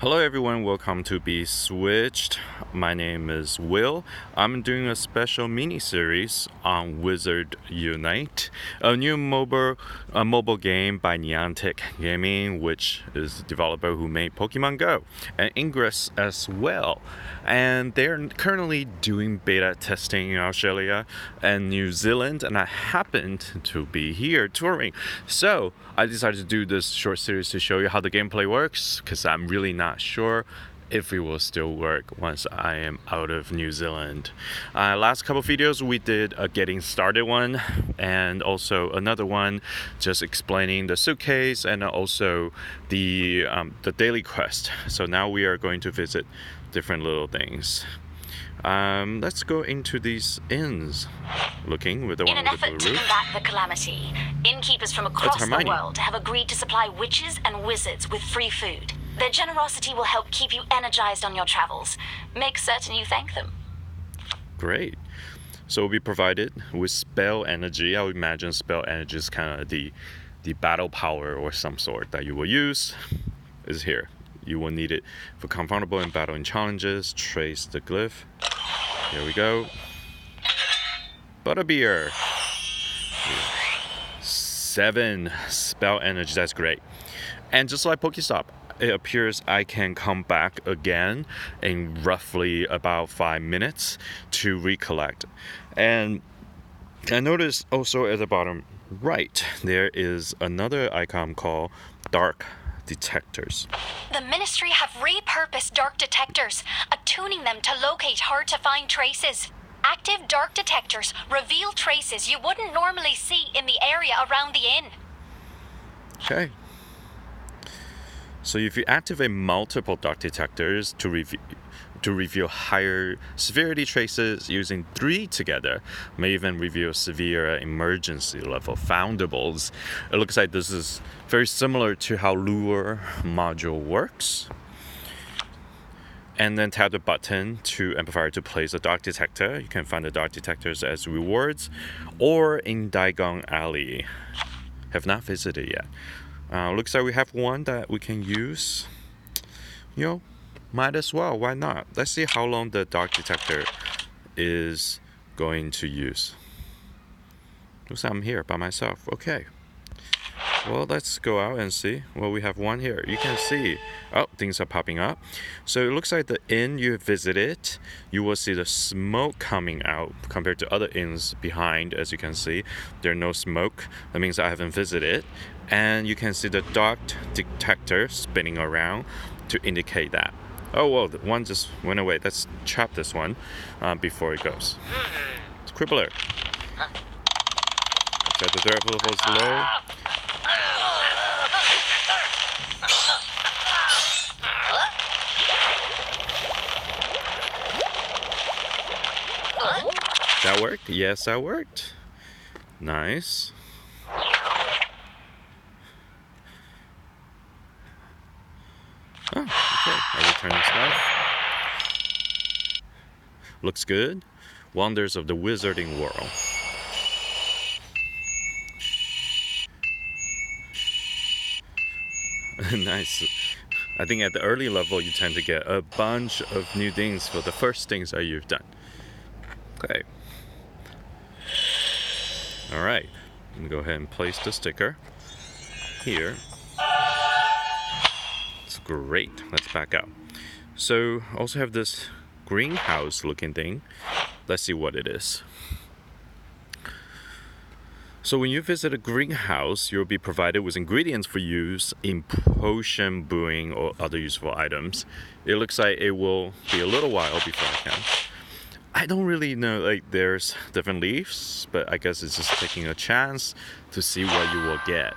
Hello everyone, welcome to Be Switched. My name is Will. I'm doing a special mini-series on Wizard Unite, a new mobile game by Niantic Gaming, which is the developer who made Pokemon Go, and Ingress as well. And they're currently doing beta testing in Australia and New Zealand, and I happened to be here touring. So I decided to do this short series to show you how the gameplay works, because I'm really not sure if it will still work once I am out of New Zealand. Last couple videos we did a getting started one, and also another one just explaining the suitcase and also the daily quest. So now we are going to visit different little things. Let's go into these inns, looking with the one with the blue roof. In an effort to combat the calamity, innkeepers from across the world have agreed to supply witches and wizards with free food. Their generosity will help keep you energized on your travels. Make certain you thank them. Great. So we'll be provided with spell energy. I would imagine spell energy is kind of the battle power or some sort that you will use. Is here. You will need it for confoundable in battle and challenges. Trace the glyph. Here we go. Butterbeer. 7 spell energy. That's great. And just like Pokestop, it appears I can come back again in roughly about 5 minutes to recollect. And I noticed also at the bottom right, there is another icon called Dark Detectors. The Ministry have repurposed dark detectors, attuning them to locate hard-to-find traces. Active dark detectors reveal traces you wouldn't normally see in the area around the inn. Okay. So if you activate multiple dark detectors to reveal higher severity traces, using 3 together may even reveal severe emergency level foundables. It looks like this is very similar to how Lure module works. And then tap the button to Amplifier to place a dark detector. You can find the dark detectors as rewards or in Diagon Alley. Have not visited yet. Looks like we have one that we can use. Might as well. Why not? Let's see how long the dark detector is going to use. Looks like I'm here by myself. Okay. Well, let's go out and see. Well, we have one here. You can see, things are popping up. So it looks like the inn you visited, you will see the smoke coming out compared to other inns behind. As you can see, there's no smoke. That means I haven't visited. And you can see the dark detector spinning around to indicate that. Oh, well, the one just went away. Let's trap this one before it goes. It's Crippler. Set the threat level is low. That worked? Yes, that worked. Nice. Oh, okay. I return the stuff. Looks good. Wonders of the Wizarding World. Nice. I think at the early level you tend to get a bunch of new things for the first things that you've done. Okay. Alright. I'm going to go ahead and place the sticker here. It's great. Let's back out. So, also have this greenhouse looking thing. Let's see what it is. So when you visit a greenhouse, you'll be provided with ingredients for use in potion brewing or other useful items. It looks like it will be a little while before I can. I don't really know, like there's different leaves, but I guess it's just taking a chance to see what you will get.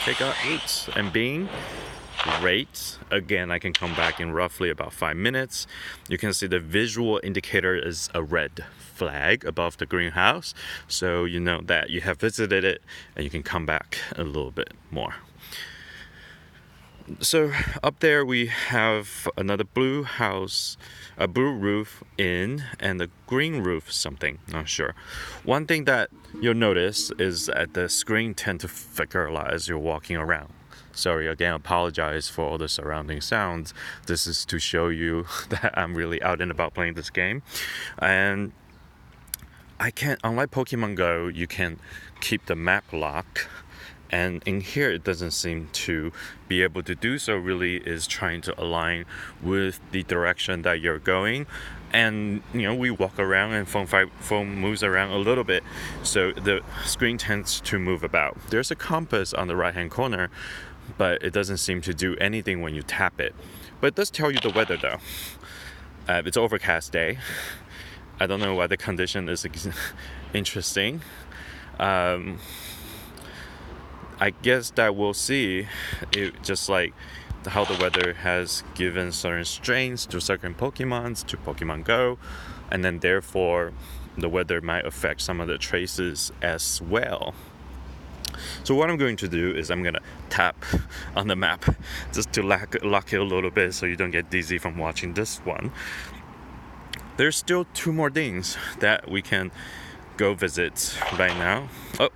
Okay, got roots and bean. Great. Again, I can come back in roughly about 5 minutes. You can see the visual indicator is a red flag above the greenhouse, so you know that you have visited it and you can come back a little bit more. So up there we have another blue house, a blue roof inn, and a green roof something, not sure. One thing that you'll notice is that the screen tend to flicker a lot as you're walking around. Sorry again, apologize for all the surrounding sounds. This is to show you that I'm really out and about playing this game. And unlike Pokemon Go, you can keep the map lock. And in here, it doesn't seem to be able to do so. Really is trying to align with the direction that you're going. And we walk around and phone moves around a little bit, so the screen tends to move about. There's a compass on the right hand corner, but it doesn't seem to do anything when you tap it. But it does tell you the weather though. It's overcast day. I don't know why the condition is interesting. I guess that we'll see. Just like how the weather has given certain strains to certain Pokemons, to Pokemon Go, and then therefore the weather might affect some of the traces as well. So what I'm going to do is I'm going to tap on the map just to lock it a little bit so you don't get dizzy from watching this one. There's still 2 more things that we can go visit right now. Oh,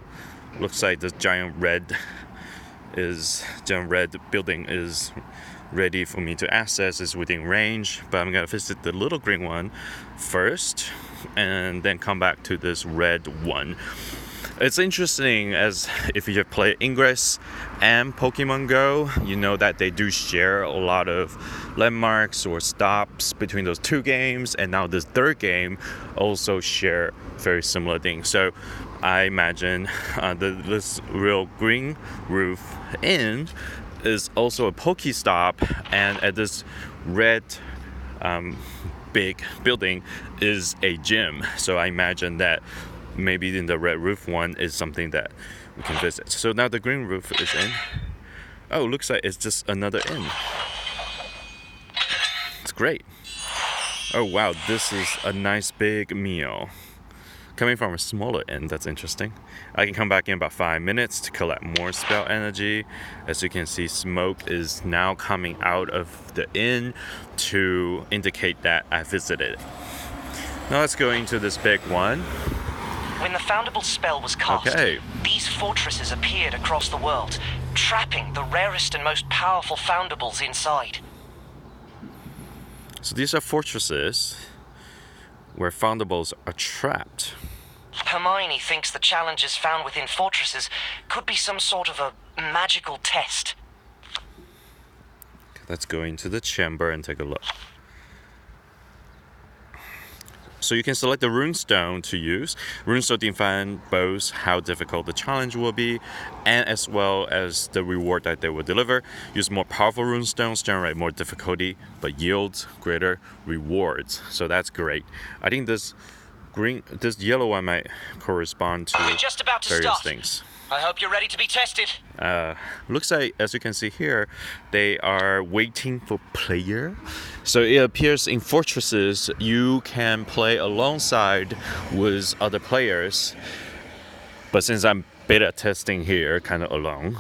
looks like this giant red building is ready for me to access. It's within range, but I'm gonna visit the little green one first and then come back to this red one. It's interesting, as if you have played Ingress and Pokemon Go, you know that they do share a lot of landmarks or stops between those 2 games, and now this 3rd game also share very similar things. So I imagine this real Green Roof Inn is also a Pokestop, and at this red big building is a gym. So I imagine that maybe in the red roof one is something that we can visit. So now the green roof is in. Oh, looks like it's just another inn. It's great. Oh wow, this is a nice big meal. Coming from a smaller inn, that's interesting. I can come back in about 5 minutes to collect more spell energy. As you can see, smoke is now coming out of the inn to indicate that I visited it. Now let's go into this big one. When the Foundable spell was cast, these fortresses appeared across the world, trapping the rarest and most powerful Foundables inside. So these are fortresses where Foundables are trapped. Hermione thinks the challenges found within fortresses could be some sort of a magical test. Let's go into the chamber and take a look. So you can select the runestone to use. Runestone define both how difficult the challenge will be and as well as the reward that they will deliver. Use more powerful runestones, generate more difficulty, but yields greater rewards. So that's great. I think this yellow one might correspond to just about to various start. things. I hope you're ready to be tested. Looks like, as you can see here, they are waiting for player. So it appears in fortresses you can play alongside with other players. But since I'm beta testing here, kind of alone,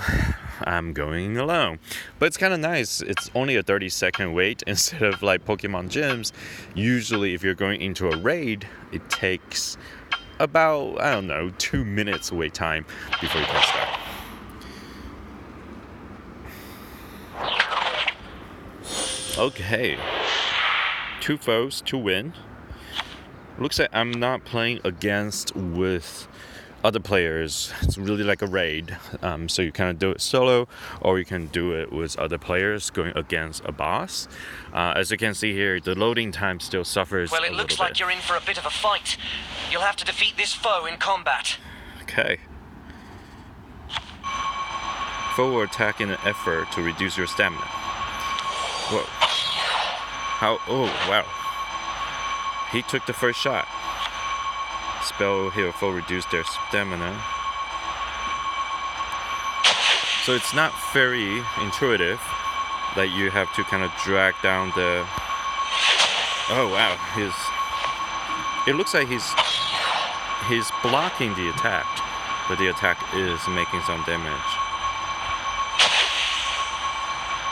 I'm going alone. But it's kind of nice. It's only a 30-second wait instead of like Pokemon gyms. Usually, if you're going into a raid, it takes about, 2 minutes wait time before you can start. Okay. 2 foes to win. Looks like I'm not playing with other players. It's really like a raid. So you kind of do it solo, or you can do it with other players going against a boss. As you can see here, the loading time still suffers a little bit. Well, it looks like you're in for a bit of a fight. You'll have to defeat this foe in combat. Okay. Foe will attack in an effort to reduce your stamina. Whoa. Oh, wow. He took the first shot. Spell heal foe reduce their stamina. So it's not very intuitive that you have to kind of drag down the... Oh wow, it looks like he's blocking the attack, but the attack is making some damage.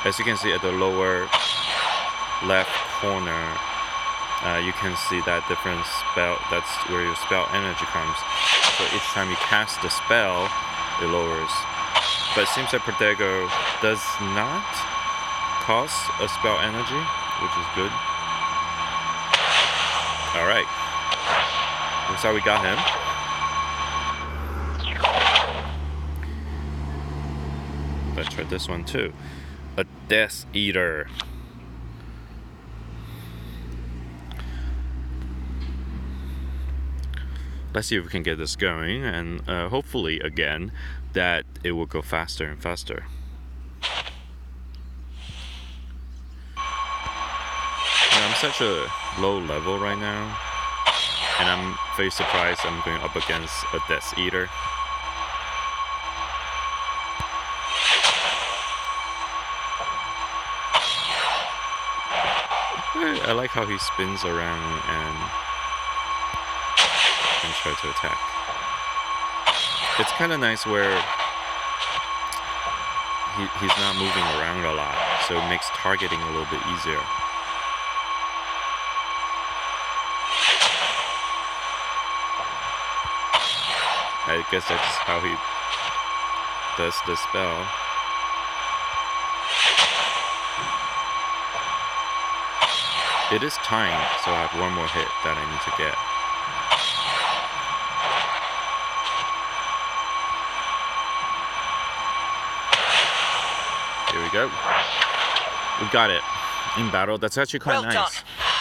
As you can see at the lower left corner, you can see that different spell. That's where your spell energy comes. So each time you cast the spell, it lowers But it seems that Protego does not cost a spell energy, which is good. Alright. Looks like we got him. Let's try this one too. A Death Eater. Let's see if we can get this going, and hopefully again that it will go faster and faster. I'm such a low level right now, and I'm very surprised I'm going up against a Death Eater. I like how he spins around and try to attack. It's kind of nice where he's not moving around a lot, so it makes targeting a little bit easier. I guess that's just how he does the spell. It is timed, so I have one more hit that I need to get. Here we go. We got it. In battle, that's actually quite nice. Well done.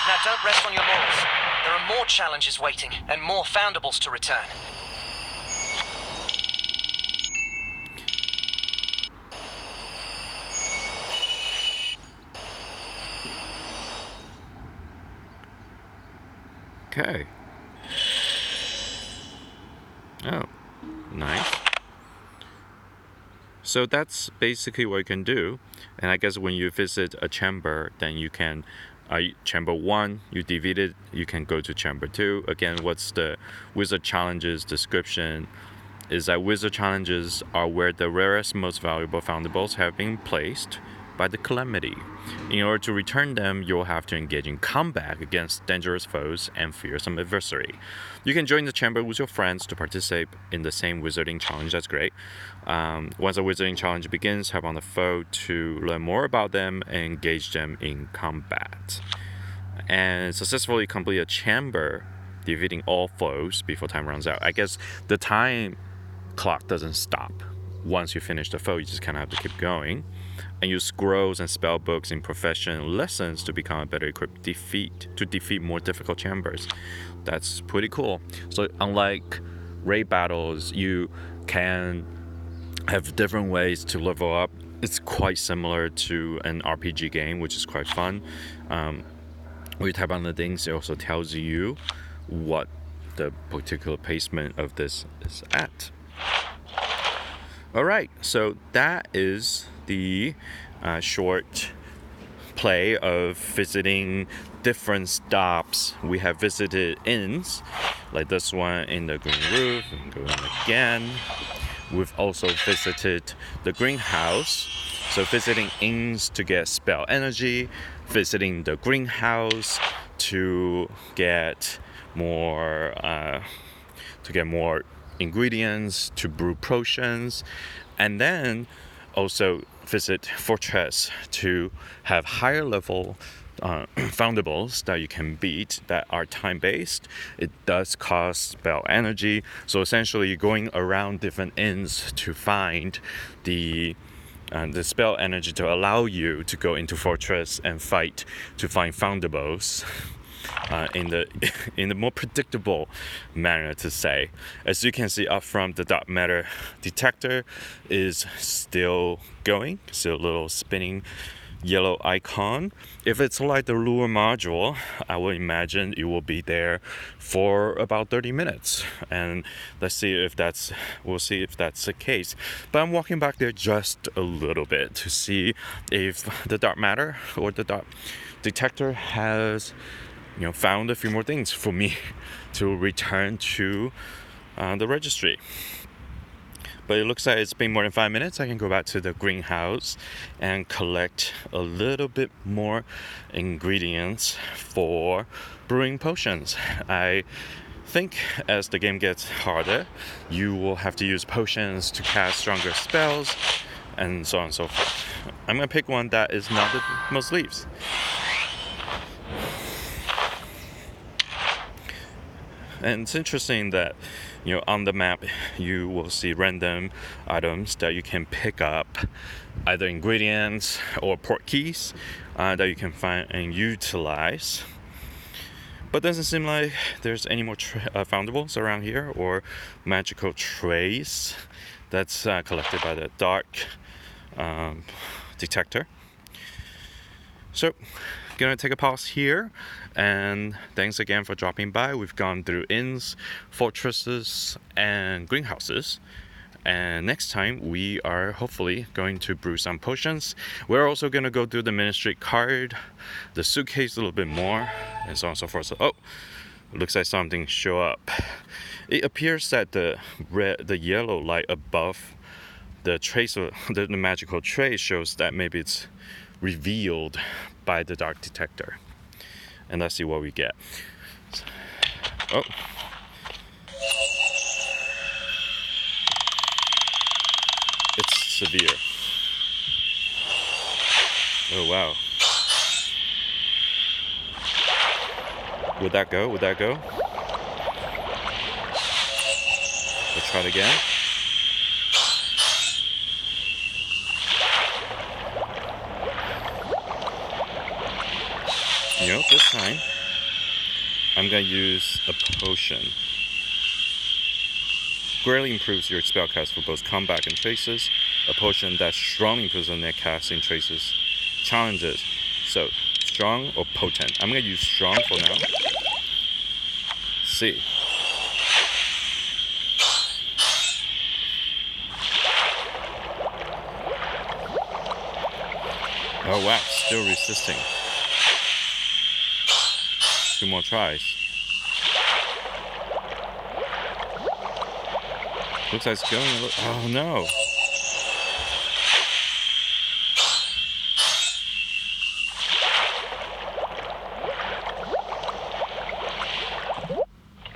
Now don't rest on your laurels. There are more challenges waiting, and more Foundables to return. Okay. Oh, nice. So that's basically what you can do. And I guess when you visit a chamber, then you can, chamber 1, you defeat it, you can go to chamber 2. Again, what's the wizard challenges description is that wizard challenges are where the rarest, most valuable foundables have been placed by the Calamity. In order to return them, you'll have to engage in combat against dangerous foes and fearsome adversary. You can join the chamber with your friends to participate in the same wizarding challenge. That's great. Once a wizarding challenge begins, hop on the foe to learn more about them and engage them in combat. And successfully complete a chamber, defeating all foes before time runs out. I guess the time clock doesn't stop. Once you finish the foe, you just kind of have to keep going. And use scrolls and spell books in profession lessons to become a better equipped to defeat more difficult chambers. That's pretty cool. So unlike raid battles, you can have different ways to level up. It's quite similar to an RPG game, which is quite fun. When you type on the things, it also tells you what the particular placement of this is at. Alright, so that is the short play of visiting different stops. We have visited inns, like this one in the Green Roof, and go in again. We've also visited the greenhouse, so visiting inns to get spell energy, visiting the greenhouse to get more ingredients to brew potions, and then also visit Fortress to have higher level foundables that you can beat that are time-based. It does cost spell energy, so essentially you're going around different inns to find the spell energy to allow you to go into Fortress and fight to find foundables. In the more predictable manner to say. As you can see up front, the dark matter detector is still going, still a little spinning yellow icon. If it's like the lure module, I would imagine it will be there for about 30 minutes. And we'll see if that's the case. But I'm walking back there just a little bit to see if the dark matter or the dark detector has found a few more things for me to return to the registry. But it looks like it's been more than 5 minutes. I can go back to the greenhouse and collect a little bit more ingredients for brewing potions. I think as the game gets harder, you will have to use potions to cast stronger spells, and so on and so forth. I'm gonna pick one that is not the most leaves. And it's interesting that, on the map you will see random items that you can pick up, either ingredients or port keys that you can find and utilize. But doesn't seem like there's any more foundables around here or magical trays that's collected by the dark detector. So, gonna take a pause here, and thanks again for dropping by. We've gone through inns, fortresses, and greenhouses. And next time we are hopefully going to brew some potions. We're also going to go through the ministry card, the suitcase a little bit more, and so on and so forth. So, oh, looks like something show up. It appears that the yellow light above the trace of the magical trace shows that maybe it's revealed by the dark detector. And let's see what we get. Oh. It's severe. Oh wow. Would that go? Would that go? Let's try it again. This time I'm gonna use a potion. Greatly improves your spellcast for both combat and traces. A potion that strongly improves on net casting traces challenges. So, strong or potent? I'm gonna use strong for now. Let's see. Oh wow, still resisting. 2 more tries. Looks like it's going a little. Oh no.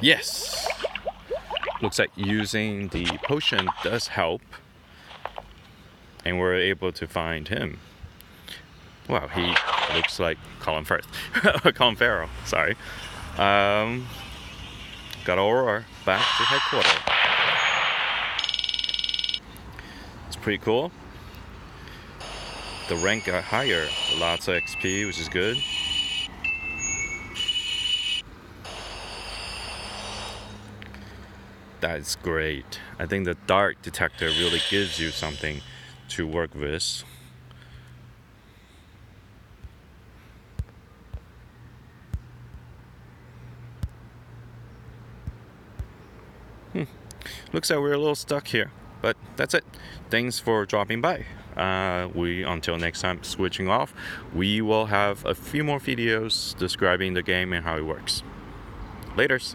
Yes. Looks like using the potion does help. And we're able to find him. Wow, he looks like Colin Firth. Colin Farrell, sorry. Got Aurora back to headquarters. It's pretty cool. The rank got higher. Lots of XP, which is good. That's great. I think the dark detector really gives you something to work with. Looks like we're a little stuck here, but that's it. Thanks for dropping by. Until next time, switching off, we will have a few more videos describing the game and how it works. Laters.